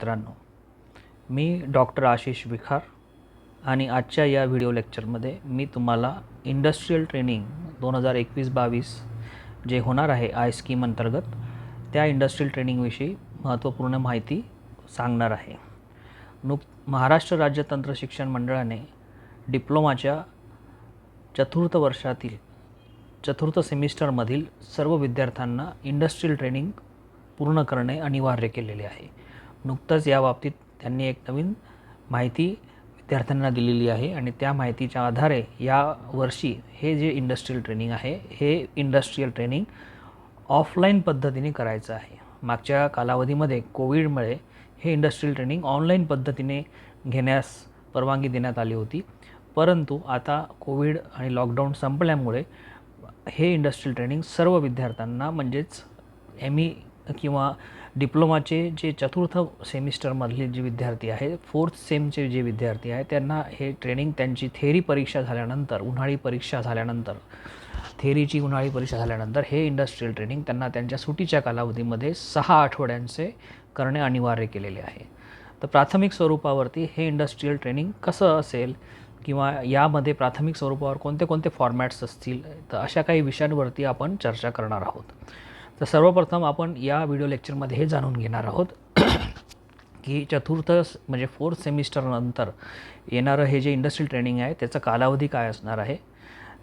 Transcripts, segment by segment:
मित्रांनो, मी डॉक्टर आशिष विखार आणि आजच्या या व्हिडिओ लेक्चरमध्ये मी तुम्हाला इंडस्ट्रियल ट्रेनिंग 2021-22 जे होणार आहे आय स्कीम अंतर्गत त्या इंडस्ट्रियल ट्रेनिंगविषयी महत्त्वपूर्ण माहिती सांगणार आहे. महाराष्ट्र राज्य तंत्र शिक्षण मंडळाने डिप्लोमाच्या चतुर्थ सेमिस्टरमधील सर्व विद्यार्थ्यांना इंडस्ट्रियल ट्रेनिंग पूर्ण करणे अनिवार्य केलेले आहे. नुकतंच याबाबतीत त्यांनी एक नवीन माहिती विद्यार्थ्यांना दिलेली आहे आणि त्या माहितीच्या आधारे या वर्षी हे जे इंडस्ट्रियल ट्रेनिंग आहे हे इंडस्ट्रियल ट्रेनिंग ऑफलाईन पद्धतीने करायचं आहे. मागच्या कालावधीमध्ये कोविडमुळे हे इंडस्ट्रियल ट्रेनिंग ऑनलाईन पद्धतीने घेण्यास परवानगी देण्यात आली होती, परंतु आता कोविड आणि लॉकडाऊन संपल्यामुळे हे इंडस्ट्रियल ट्रेनिंग सर्व विद्यार्थ्यांना म्हणजेच ME किंवा डिप्लोमाचे जे चतुर्थ सेमिस्टरमधले जे विद्यार्थी आहे, 4th सेमचे जे विद्यार्थी आहे त्यांना हे ट्रेनिंग त्यांची थेअरी परीक्षा झाल्यानंतर उन्हाळी परीक्षा झाल्यानंतर हे इंडस्ट्रियल ट्रेनिंग त्यांना त्यांच्या सुटीच्या कालावधीमध्ये 6 आठवड्यांचे करणे अनिवार्य केलेले आहे. तर प्राथमिक स्वरूपावरती हे इंडस्ट्रियल ट्रेनिंग कसं असेल किंवा यामध्ये प्राथमिक स्वरूपावर कोणते कोणते फॉर्मॅट्स असतील, तर अशा काही विषयांवरती आपण चर्चा करणार आहोत. तर सर्वप्रथम आपण या व्हिडिओ लेक्चरमध्ये हे जाणून घेणार आहोत की चतुर्थ म्हणजे 4th सेमिस्टरनंतर येणारं हे जे इंडस्ट्रियल ट्रेनिंग आहे त्याचा कालावधी काय असणार आहे.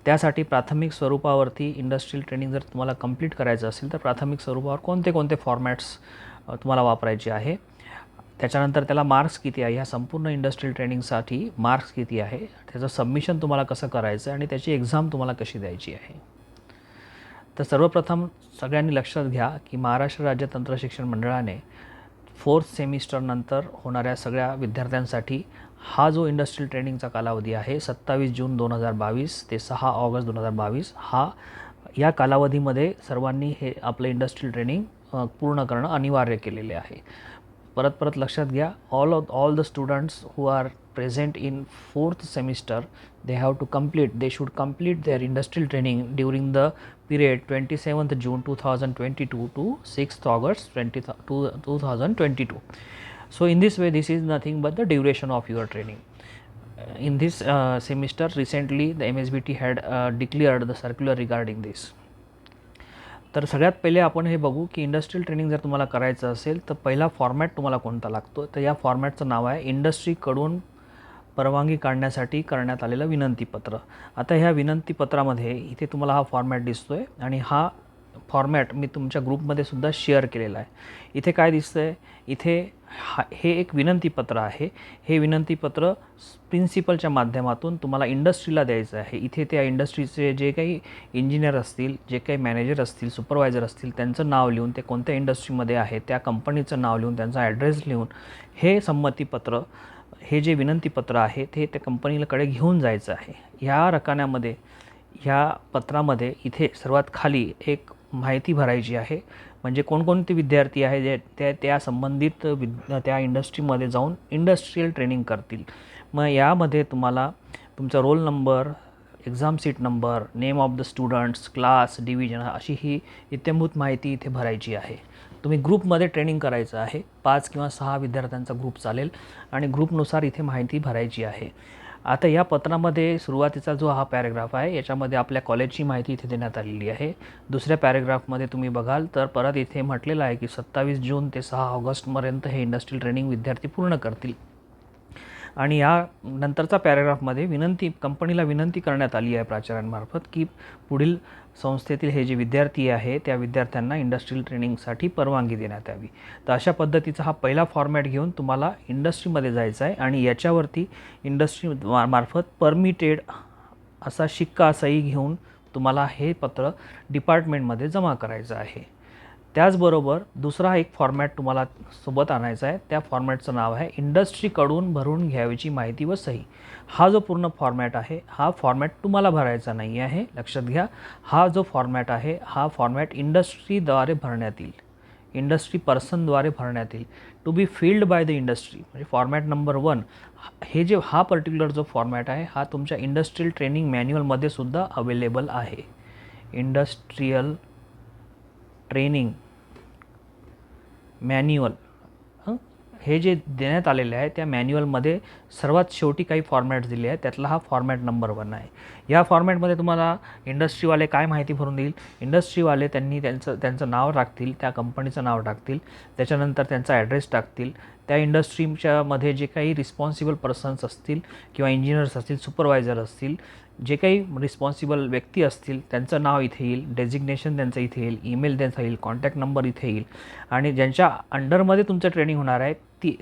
त्यासाठी प्राथमिक स्वरूपावरती इंडस्ट्रियल ट्रेनिंग जर तुम्हाला कंप्लीट करायचं असेल तर प्राथमिक स्वरूपावर कोणते कोणते फॉर्मॅट्स तुम्हाला वापरायचे आहे, त्याच्यानंतर त्याला मार्क्स किती आहे, ह्या संपूर्ण इंडस्ट्रियल ट्रेनिंगसाठी मार्क्स किती आहे, त्याचं सबमिशन तुम्हाला कसं करायचं आणि त्याची एक्झाम तुम्हाला कशी द्यायची आहे. तर सर्वप्रथम सगळ्यांनी लक्षात घ्या की महाराष्ट्र राज्य तंत्र शिक्षण मंडळाने 4th सेमिस्टरनंतर होणाऱ्या सगळ्या विद्यार्थ्यांसाठी हा जो इंडस्ट्रियल ट्रेनिंगचा कालावधी आहे 27 जून 2022 ते 6 ऑगस्ट 2022 या कालावधीमध्ये सर्वांनी हे आपलं इंडस्ट्रियल ट्रेनिंग पूर्ण करणं अनिवार्य केलेले आहे. परत लक्षात घ्या, all the students who are present in 4th semester they should complete their industrial training during the period 27th June 2022 to 6th August 2022. So in this way this is nothing but the duration of your training. In this semester recently the MSBT had declared the circular regarding this. तर सगळ्यात पहिले आपण हे बघू की industrial training जर तुम्हाला करायचं असेल तर पहिला फॉर्मॅट तुम्हाला कोणता लागतो. तर या फॉर्मॅटचं नाव आहे इंडस्ट्रीकडून परवानगी काढण्यासाठी करण्यात आलेलं विनंतीपत्र. आता ह्या विनंतीपत्रामध्ये इथे तुम्हाला हा फॉर्मॅट दिसतो आहे आणि हा फॉर्मॅट मी तुमच्या ग्रुपमध्ये सुद्धा शेअर केलेला आहे. इथे काय दिसतं आहे, इथे हे एक विनंतीपत्र आहे. हे विनंतीपत्र प्रिन्सिपलच्या माध्यमातून तुम्हाला इंडस्ट्रीला द्यायचं आहे. इथे त्या इंडस्ट्रीचे जे काही इंजिनियर असतील, जे काही मॅनेजर असतील, सुपरवायझर असतील, त्यांचं नाव लिहून, ते कोणत्या इंडस्ट्रीमध्ये आहे त्या कंपनीचं नाव लिहून, त्यांचा ॲड्रेस लिहून हे संमतीपत्र, हे जे विनंतीपत्र आहे ते त्या कंपनीकडे घेऊन जायचं आहे. ह्या पत्रामध्ये इथे सर्वात खाली एक माहिती भरायची आहे, म्हणजे कोणकोणते विद्यार्थी आहे जे त्या संबंधित त्या इंडस्ट्रीमध्ये जाऊन इंडस्ट्रियल ट्रेनिंग करतील. मग यामध्ये तुम्हाला तुमचा roll number, exam seat number, name of the students, class, division अशी ही इत्थंभूत माहिती इथे भरायची आहे. तुम्ही ग्रुपमध्ये ट्रेनिंग करायचं आहे. 5 किंवा 6 विद्यार्थ्यांचा ग्रुप चालेल आणि ग्रुपनुसार इथे माहिती भरायची आहे. आता या पत्रामध्ये सुरुवातीचा जो हा पॅरेग्राफ आहे याच्यामध्ये आपल्या कॉलेजची माहिती इथे देण्यात आलेली आहे. दुसऱ्या पॅरेग्राफमध्ये तुम्ही बघाल तर परत इथे म्हटलेलं आहे की 27 जून ते 6 ऑगस्टपर्यंत हे इंडस्ट्रियल ट्रेनिंग विद्यार्थी पूर्ण करतील. आणि या नंतरचा पॅरेग्राफमध्ये कंपनीला विनंती करण्यात आली आहे प्राचार्यांमार्फत की पुढील संस्थेतील हे जे विद्यार्थी आहे त्या विद्यार्थ्यांना इंडस्ट्रियल ट्रेनिंगसाठी परवानगी देण्यात यावी. तर अशा पद्धतीचा हा पहिला फॉर्मॅट घेऊन तुम्हाला इंडस्ट्रीमध्ये जायचं आहे आणि याच्यावरती इंडस्ट्री मार्फत परमिटेड असा शिक्का सही घेऊन तुम्हाला हे पत्र डिपार्टमेंटमध्ये जमा करायचं आहे. त्याचबरोबर दुसरा एक फॉर्मॅट तुम्हाला सोबत आणायचा आहे. त्या फॉर्मॅटचं नाव आहे इंडस्ट्रीकडून भरून घ्यावीची माहिती व सही. हा जो पूर्ण फॉर्मॅट आहे हा फॉर्मॅट तुम्हाला भरायचा नाही आहे, लक्षात घ्या. हा जो फॉर्मॅट आहे हा फॉर्मॅट इंडस्ट्रीद्वारे भरण्यात येईल, इंडस्ट्री पर्सनद्वारे भरण्यात येईल, to be filled by the industry. म्हणजे फॉर्मॅट नंबर 1 हा पर्टिक्युलर जो फॉर्मॅट आहे हा तुमच्या इंडस्ट्रियल ट्रेनिंग मॅन्युअलमध्ये सुद्धा अवेलेबल आहे. इंडस्ट्रियल ट्रेनिंग मॅन्युअल हे जे देण्यात आलेले आहे त्या मॅन्युअलमध्ये सर्वात शेवटी काही फॉर्मॅट्स दिले आहेत, त्यातला हा फॉर्मॅट नंबर 1 आहे. या फॉर्मॅटमध्ये तुम्हाला इंडस्ट्रीवाले काय माहिती भरून देईल, इंडस्ट्रीवाले त्यांनी त्यांचं नाव टाकतील, त्या कंपनीचं नाव टाकतील, त्याच्यानंतर त्यांचा ॲड्रेस टाकतील, त्या इंडस्ट्रीच्या मध्ये जे काही रिस्पॉन्सिबल पर्सन्स असतील किंवा इंजिनियर्स असतील, सुपरवायझर असतील, जे काही रिस्पॉन्सिबल व्यक्ती असतील त्यांचं नाव इथे येईल, डेजिग्नेशन त्यांचं इथे येईल, ईमेल त्यांचा येईल, कॉन्टॅक्ट नंबर इथे येईल आणि ज्यांच्या अंडरमध्ये तुमचं ट्रेनिंग होणार आहे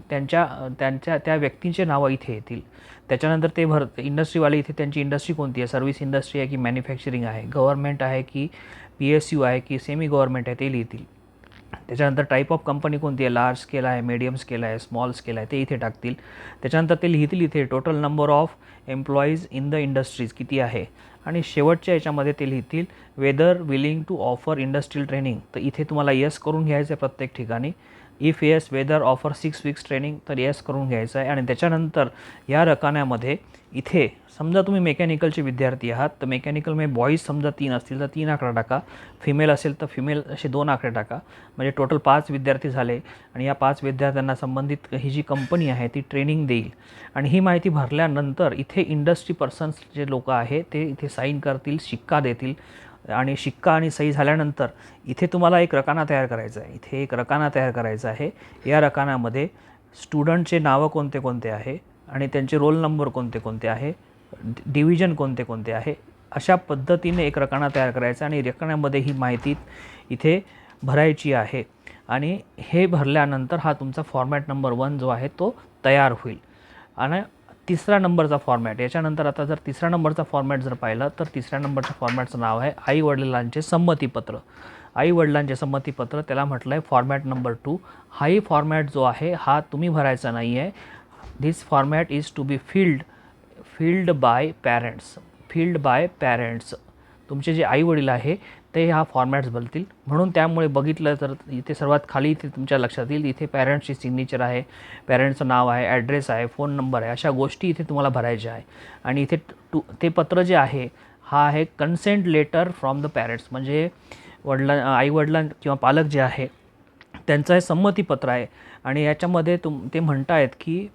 त्यांच्या त्या व्यक्तींचे नावं इथे येतील. त्याच्यानंतर ते इंडस्ट्रीवाले इथे त्यांची इंडस्ट्री कोणती आहे, सर्व्हिस इंडस्ट्री आहे की मॅन्युफॅक्चरिंग आहे, गव्हर्नमेंट आहे की PSU आहे की सेमी गव्हर्नमेंट आहे ते लिहितील. त्याच्यानंतर टाईप ऑफ कंपनी कोणती आहे, लार्ज स्केल आहे, मीडियम स्केल आहे, स्मॉल स्केल आहे, ते इथे टाकतील. त्याच्यानंतर ते लिहितील इथे total number of employees in the industries किती आहे आणि शेवटच्या याच्यामध्ये ते लिहितील whether willing to offer industrial training. तर इथे तुम्हाला येस करून घ्यायचं आहे प्रत्येक ठिकाणी. If yes whether offer 6 weeks training, तर येस करून घ्यायचं आहे. आणि त्याच्यानंतर या रकान्यामध्ये इथे समजा तुम्ही मेकॅनिकलचे विद्यार्थी आहात तर मेकॅनिकलमध्ये बॉईज समजा 3 असतील तर 3 आकडा टाका, फिमेल असेल तर फिमेल असे 2 आकडे टाका, म्हणजे टोटल 5 विद्यार्थी झाले. आणि या 5 विद्यार्थ्यांना संबंधित ही जी कंपनी आहे ती ट्रेनिंग देईल. आणि ही माहिती भरल्यानंतर इथे इंडस्ट्री पर्सन्स जे लोक आहे ते इथे साईन करतील, शिक्का देतील. आणि शिक्का आणि सही झाल्यानंतर इथे तुम्हाला एक रकाना तयार करायचा आहे. इथे एक रकाना तयार करायचा आहे. या रकान्यामध्ये स्टुडंटचे नावं कोणते कोणते आहे आणि त्यांचे रोल नंबर कोणते कोणते आहे, डिव्हिजन कोणते कोणते आहे, अशा पद्धतीने एक रकाना तयार करायचा आणि रकान्यामध्ये ही माहिती इथे भरायची आहे. आणि हे भरल्यानंतर हा तुमचा फॉर्मॅट नंबर 1 जो आहे तो तयार होईल. आणि तिसरा नंबरचा फॉर्मॅट, याच्यानंतर आता जर तिसऱ्या नंबरचा फॉर्मॅट जर पाहिला तर तिसऱ्या नंबरच्या फॉर्मॅटचं नाव आहे आईवडिलांचे संमतीपत्र. आईवडिलांचे संमतीपत्र, त्याला म्हटलं आहे फॉर्मॅट नंबर 2. हाही फॉर्मॅट जो आहे हा तुम्ही भरायचा नाही आहे. This format is to be filled by parents. तुमचे जे आईवडील आहे ते हा फॉर्मॅट्स भरतील. म्हणून त्यामुळे बघितलं तर इथे सर्वात खाली इथे तुमच्या लक्षात येईल इथे पॅरेंट्सची सिग्नेचर आहे, पॅरेंट्सचं नाव आहे, ॲड्रेस आहे, फोन नंबर आहे, अशा गोष्टी इथे तुम्हाला भरायच्या आहे. आणि इथे ते पत्र जे आहे हा आहे consent letter from the parents, म्हणजे आईवडिलां किंवा पालक जे आहे त्यांचं हे संमतीपत्र आहे. आणि याच्यामध्ये ते म्हणत आहेत की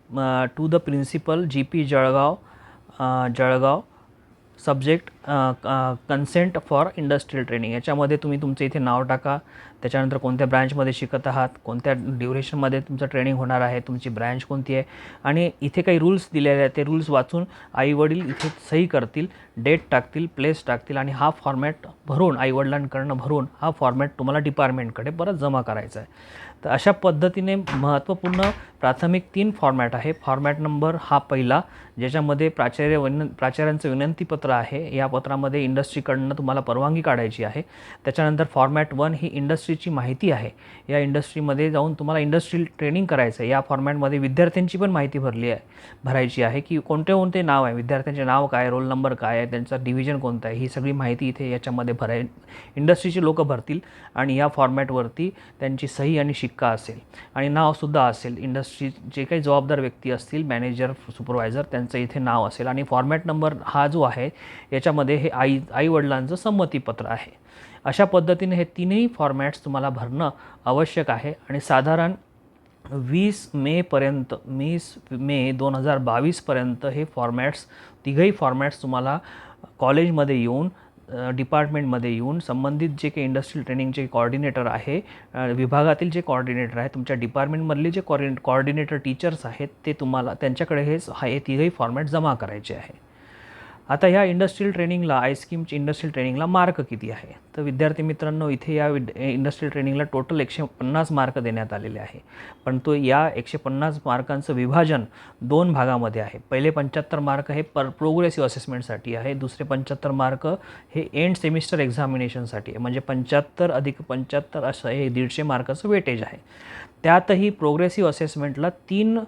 to the principal GP Jalgaon subject consent for industrial training. याच्यामध्ये तुम्ही तुमचं इथे नाव टाका, त्याच्यानंतर कोणत्या ब्रँचमध्ये शिकत आहात, कोणत्या ड्युरेशनमध्ये तुमचं ट्रेनिंग होणार आहे, तुमची ब्रँच कोणती आहे, आणि इथे काही रूल्स दिलेले आहेत ते रूल्स वाचून आईवडील इथे सही करतील, डेट टाकतील, प्लेस टाकतील. आणि हा फॉर्मॅट भरून आईवडिलांकडनं भरून हा फॉर्मॅट तुम्हाला डिपार्टमेंटकडे परत जमा करायचा आहे. तर अशा पद्धतीने महत्त्वपूर्ण प्राथमिक 3 फॉर्मॅट आहे. फॉर्मॅट नंबर हा पहिला, ज्याच्यामध्ये प्राचार्यांचं विनंतीपत्र आहे. या पत्रामध्ये इंडस्ट्रीकडनं तुम्हाला परवानगी काढायची आहे. त्याच्यानंतर फॉर्मॅट 1 ही इंडस्ट्रीची माहिती आहे. या इंडस्ट्रीमध्ये जाऊन तुम्हाला इंडस्ट्रियल ट्रेनिंग करायचं आहे. या फॉर्मॅटमध्ये विद्यार्थ्यांची पण माहिती भरायची आहे की कोणते कोणते नाव आहे, विद्यार्थ्यांचे नाव काय, रोल नंबर काय आहे, त्यांचा डिव्हिजन कोणता आहे, ही सगळी माहिती इथे याच्यामध्ये इंडस्ट्रीचे लोक भरतील. आणि या फॉर्मॅटवरती त्यांची सही आणि शिक्का असेल आणि नावसुद्धा असेल. इंडस्ट्री जे काही जबाबदार व्यक्ती असतील, मॅनेजर, सुपरवायझर, त्यांचं इथे नाव असेल. आणि फॉर्मॅट नंबर हा जो आहे याच्यामध्ये हे आईवडिलांचं संमतीपत्र आहे. अशा पद्धतीने हे 3ही फॉर्मॅट्स तुम्हाला भरणं आवश्यक आहे. आणि साधारण 20 मे 2022 पर्यंत हे फॉर्मॅट्स, तिघही फॉर्मॅट्स तुम्हाला कॉलेजमध्ये येऊन, डिपार्टमेंटमध्ये येऊन संबंधित जे काही इंडस्ट्रियल ट्रेनिंगचे कोऑर्डिनेटर आहे, विभागातील जे कोऑर्डिनेटर आहे, तुमच्या डिपार्टमेंटमधले जे कोऑर्डिनेटर टीचर्स आहेत ते तुम्हाला त्यांच्याकडे हे तिघही फॉर्मॅट जमा करायचे आहे. आता ह्या इंडस्ट्रियल ट्रेनिंगला, आयस्कीमच्या इंडस्ट्रियल ट्रेनिंगला मार्क किती आहे, तर विद्यार्थी मित्रांनो इथे या इंडस्ट्रियल ट्रेनिंगला टोटल 150 मार्क देण्यात आलेले आहे. पण या 150 मार्कांचं विभाजन 2 भागामध्ये आहे. पहिले 75 मार्क हे प्रोग्रेसिव्ह असेसमेंटसाठी आहे, दुसरे 75 मार्क हे एंड सेमिस्टर एक्झामिनेशनसाठी आहे. म्हणजे 75 अधिक 75 असं हे 150 मार्काचं वेटेज आहे. त्यातही प्रोग्रेसिव्ह असेसमेंटला 3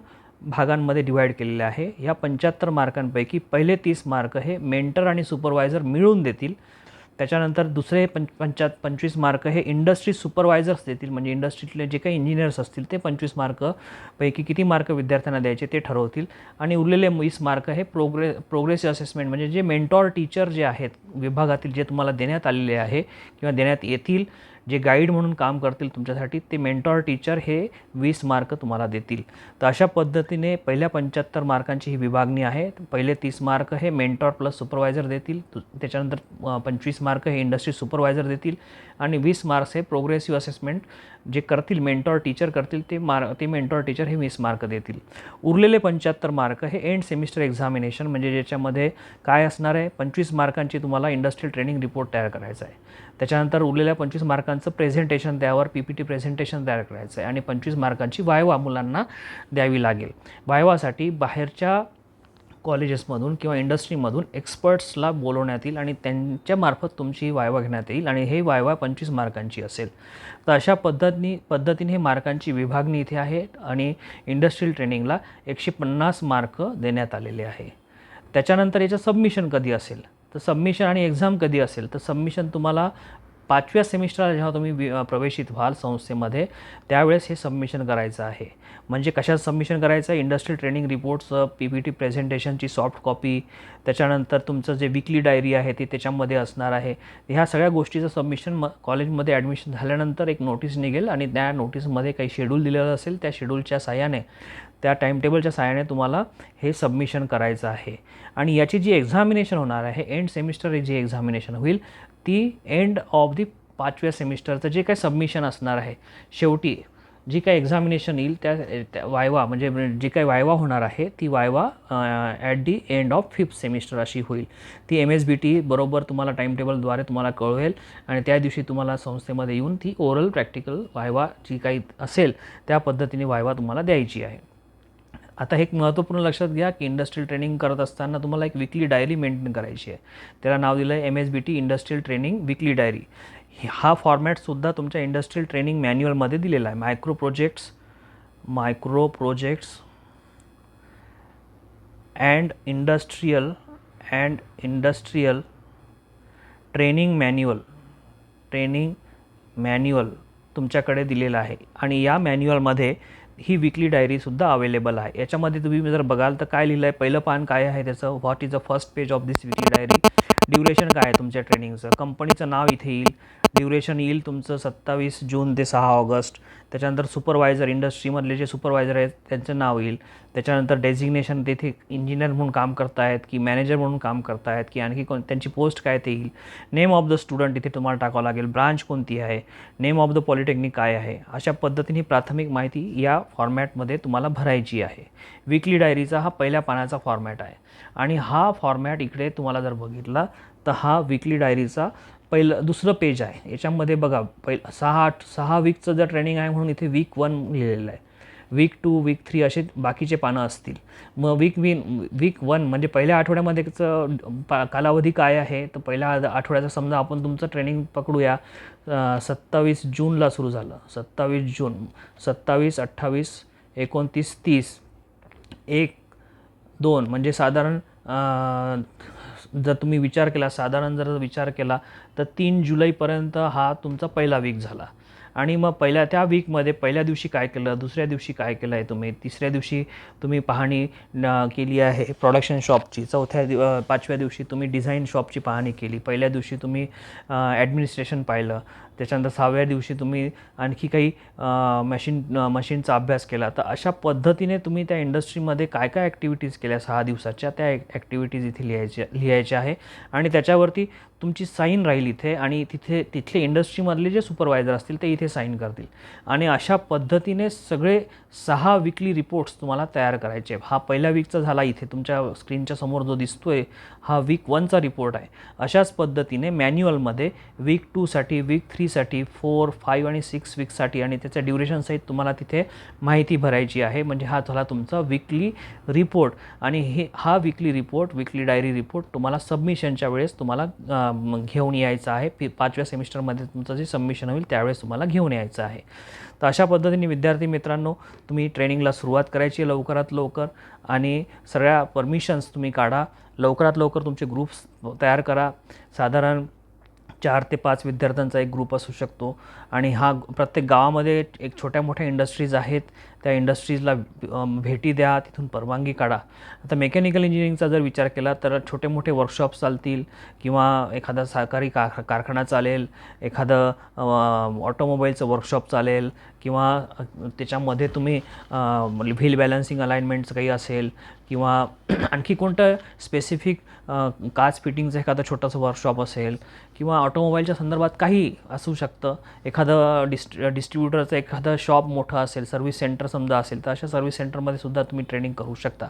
भागांमध्ये डिवाईड केलेले आहे. या 75 मार्कांपैकी पहिले 30 मार्क हे मेंटर आणि सुपरवायझर मिळून देतील. त्याच्यानंतर दुसरे 25 मार्क हे इंडस्ट्री सुपरवायझर्स देतील, म्हणजे इंडस्ट्रीतले जे काही इंजिनियर्स असतील ते 25 मार्कपैकी किती मार्क विद्यार्थ्यांना द्यायचे ते ठरवतील. आणि उरलेले 20 मार्क हे प्रोग्रेसिव्ह असेसमेंट, म्हणजे जे मेंटॉर टीचर जे आहेत विभागातील, जे तुम्हाला देण्यात आलेले आहे किंवा देण्यात येतील जे गाईड म्हणून काम करतील तुमच्यासाठी ते मेंटॉर टीचर हे 20 मार्क तुम्हाला देतील. तर अशा पद्धतीने पहिल्या 75 मार्कांची ही विभागणी आहे. पहिले 30 मार्क हे मेंटॉर प्लस सुपरवायझर देतील, त्याच्यानंतर 25 मार्क हे इंडस्ट्री सुपरवायझर देतील आणि 20 मार्क्स हे प्रोग्रेसिव्ह असेसमेंट जे करतील मेंटॉर टीचर करतील ते मेंटॉर टीचर हे 20 मार्क देतील. उरलेले 75 मार्क हे एंड सेमिस्टर एक्झामिनेशन म्हणजे ज्याच्यामध्ये काय असणार आहे, 25 मार्कांची तुम्हाला इंडस्ट्रियल ट्रेनिंग रिपोर्ट तयार करायचा आहे. त्याच्यानंतर उरलेल्या 25 मार्कांचं प्रेझेंटेशन, त्यावर PPT प्रेझेंटेशन तयार करायचं आहे आणि 25 मार्कांची वायवा मुलांना द्यावी लागेल. वायवासाठी बाहेरच्या कॉलेजेसमधून किंवा इंडस्ट्रीमधून एक्सपर्ट्सला बोलवण्यात येईल आणि त्यांच्यामार्फत तुमची वायवा घेण्यात येईल आणि हे वायवा 25 मार्कांची असेल. तर अशा पद्धतीने हे मार्कांची विभागणी इथे आहे आणि इंडस्ट्रियल ट्रेनिंगला 150 मार्क देण्यात आलेले आहे. त्याच्यानंतर याचं सबमिशन कधी असेल, तर सबमिशन आणि एक्झाम कधी असेल, तर सबमिशन तुम्हाला 5व्या सेमिस्टरला जेव्हा तुम्ही प्रवेशित व्हाल संस्थेमध्ये त्यावेळेस हे सबमिशन करायचं आहे. म्हणजे कशात सबमिशन करायचं आहे, इंडस्ट्रियल ट्रेनिंग रिपोर्ट्सचं PPT प्रेझेंटेशनची सॉफ्ट कॉपी, त्याच्यानंतर तुमचं जे विकली डायरी आहे ती त्याच्यामध्ये असणार आहे. ह्या सगळ्या गोष्टीचं सबमिशन कॉलेजमध्ये ॲडमिशन झाल्यानंतर एक नोटीस निघेल आणि त्या नोटीसमध्ये काही शेड्यूल दिलेलं असेल, त्या शेड्यूलच्या साहाय्याने त्या टाईमटेबलच्या साहाय्याने तुम्हाला हे सबमिशन करायचं आहे. आणि याची जी एक्झामिनेशन होणार आहे, एंड सेमिस्टर जी एक्झामिनेशन होईल ती एंड ऑफ दी 5व्या सेमिस्टरचं जे काही सबमिशन असणार आहे, शेवटी जी काही एक्झामिनेशन येईल त्या वायवा म्हणजे जी काही वायवा होणार आहे ती viva at the end of 5th semester अशी होईल. ती MSBT बरोबर तुम्हाला टाईमटेबलद्वारे तुम्हाला कळवेल आणि त्या दिवशी तुम्हाला संस्थेमध्ये येऊन ती ओरल प्रॅक्टिकल वायवा जी काही असेल त्या पद्धतीने वायवा तुम्हाला द्यायची आहे. आता एक महत्त्वपूर्ण लक्षात घ्या की इंडस्ट्रियल ट्रेनिंग करत असताना तुम्हाला एक विकली डायरी मेंटेन करायची आहे. त्याला नाव दिलं आहे MSBT इंडस्ट्रियल ट्रेनिंग विकली डायरी. हा फॉर्मॅटसुद्धा तुमच्या इंडस्ट्रियल ट्रेनिंग मॅन्युअलमध्ये दिलेला आहे. Micro projects and industrial training manual तुमच्याकडे दिलेला आहे आणि या मॅन्युअलमध्ये ही विकली डायरीसुद्धा अवेलेबल आहे. याच्यामध्ये तुम्ही जर बघाल तर काय लिहिलं आहे, पहिलं पान काय आहे त्याचं, what is the first page of this weekly diary, duration काय आहे तुमच्या ट्रेनिंगचं, कंपनीचं नाव इथे येईल, ड्युरेशन येईल तुमचं 27 जून ते 6 ऑगस्ट. त्याच्यानंतर सुपरवायझर, इंडस्ट्रीमधले जे सुपरवायझर आहेत त्यांचं नाव येईल. त्याच्यानंतर डेझिग्नेशन, तेथे इंजिनियर म्हणून काम करतायत की मॅनेजर म्हणून काम करतायत की आणखी त्यांची पोस्ट काय ते येईल. नेम ऑफ द स्टुडंट इथे तुम्हाला टाकावं लागेल, ब्रांच कोणती आहे, नेम ऑफ द पॉलिटेक्निक काय आहे. अशा पद्धतीने प्राथमिक माहिती या फॉर्मॅटमध्ये तुम्हाला भरायची आहे. विकली डायरीचा हा पहिल्या पानाचा फॉर्मॅट आहे आणि हा फॉर्मॅट इकडे तुम्हाला जर बघितला तर हा विकली डायरीचा दुसरं पेज आहे. याच्यामध्ये बघा 6 वीकचं जर ट्रेनिंग आहे म्हणून इथे वीक 1 लिहिलेलं आहे, वीक 2, वीक 3 असे बाकीचे पानं असतील. मग वीक 1 म्हणजे पहिल्या आठवड्यामध्येचं कालावधी काय आहे, तर पहिल्या आठवड्याचं समजा आपण तुमचं ट्रेनिंग पकडूया 27 जूनला सुरू झालं. 27 जून, 27, 28, 29, 30, 1, 2 म्हणजे साधारण जर तुम्ही विचार केला तर 3 जुलैपर्यंत हा तुमचा पहिला वीक झाला. आणि मग त्या वीकमध्ये पहिल्या दिवशी काय केलं, दुसऱ्या दिवशी काय केलं आहे तुम्ही, तिसऱ्या दिवशी तुम्ही पाहणी केली आहे प्रोडक्शन शॉपची, 5व्या दिवशी तुम्ही डिझाईन शॉपची पाहणी केली, पहिल्या दिवशी तुम्ही ॲडमिनिस्ट्रेशन पाहिलं, त्याच्यानंतर 6व्या दिवशी तुम्ही आणखी काही मशीनचा अभ्यास केला. तर अशा पद्धतीने तुम्ही त्या इंडस्ट्रीमध्ये काय काय ॲक्टिव्हिटीज केल्या 6 दिवसाच्या त्या ॲक्टिव्हिटीज इथे लिहायच्या आहे आणि त्याच्यावरती तुमची साईन राहील इथे आणि तिथले इंडस्ट्रीमधले जे सुपरवायझर असतील ते इथे साईन करतील आणि अशा पद्धतीने सगळे 6 विकली रिपोर्ट्स तुम्हाला तयार करायचे. हा पहिल्या वीकचा झाला, इथे तुमच्या स्क्रीनच्या समोर जो दिसतोय हा वीक 1चा रिपोर्ट आहे. अशाच पद्धतीने मॅन्युअलमध्ये वीक 2साठी, वीक 3साठी, 4, 5 आणि 6 वीकसाठी आणि त्याच्या ड्युरेशनसहित तुम्हाला तिथे माहिती भरायची आहे. म्हणजे हा झाला तुमचा विकली रिपोर्ट आणि हा विकली डायरी रिपोर्ट तुम्हाला सबमिशनच्या वेळेस तुम्हाला घेऊन यायचं आहे. 5व्या सेमिस्टरमध्ये तुमचं जे सबमिशन होईल त्यावेळेस तुम्हाला घेऊन यायचं आहे. तर अशा पद्धतीने विद्यार्थी मित्रांनो तुम्ही ट्रेनिंगला सुरुवात करायची लवकरात लवकर आणि सगळ्या परमिशन्स तुम्ही काढा. लवकरात लवकर तुमचे ग्रुप्स तयार करा. साधारण 4 ते 5 विद्यार्थ्यांचा एक ग्रुप असू शकतो आणि हा प्रत्येक गावामध्ये एक छोट्या मोठ्या इंडस्ट्रीज आहेत त्या इंडस्ट्रीजला भेटी द्या, तिथून परवानगी काढा. आता मेकॅनिकल इंजिनिअरिंगचा जर विचार केला तर छोटे मोठे वर्कशॉप चालतील किंवा एखादा सहकारी कारखाना चालेल, एखादं ऑटोमोबाईलचं वर्कशॉप चालेल किंवा त्याच्यामध्ये तुम्ही व्हील बॅलन्सिंग अलाइनमेंटचं काही असेल किंवा आणखी कोणतं स्पेसिफिक काच फिटिंगचं एखादं छोटंसं वर्कशॉप असेल किंवा ऑटोमोबाईलच्या संदर्भात काही असू शकतं. एखादं डिस्ट्रीब्युटरचं एखादं शॉप मोठं असेल, सर्व्हिस सेंटर समजा असेल, तर अशा सर्व्हिस सेंटरमध्ये सुद्धा तुम्ही ट्रेनिंग करू शकता.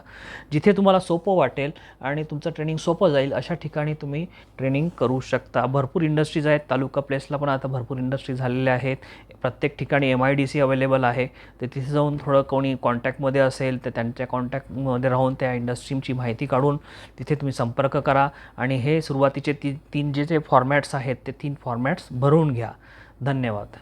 जिथे तुम्हाला सोपं वाटेल आणि तुमचं ट्रेनिंग सोपं जाईल अशा ठिकाणी तुम्ही ट्रेनिंग करू शकता. भरपूर इंडस्ट्रीज आहेत. तालुका प्लेसला पण आता भरपूर इंडस्ट्री झालेल्या आहेत. प्रत्येक ठिकाणी MIDC अवेलेबल आहे. तर तिथे जाऊन थोडं कोणी कॉन्टॅक्टमध्ये असेल तर त्यांच्या कॉन्टॅक्टमध्ये राहून त्या इंडस्ट्रीची माहिती काढून तिथे तुम्ही संपर्क करा आणि हे सुरुवातीचे तीन जे फॉर्मॅट्स आहेत ते 3 फॉर्मॅट्स भरून घ्या. धन्यवाद.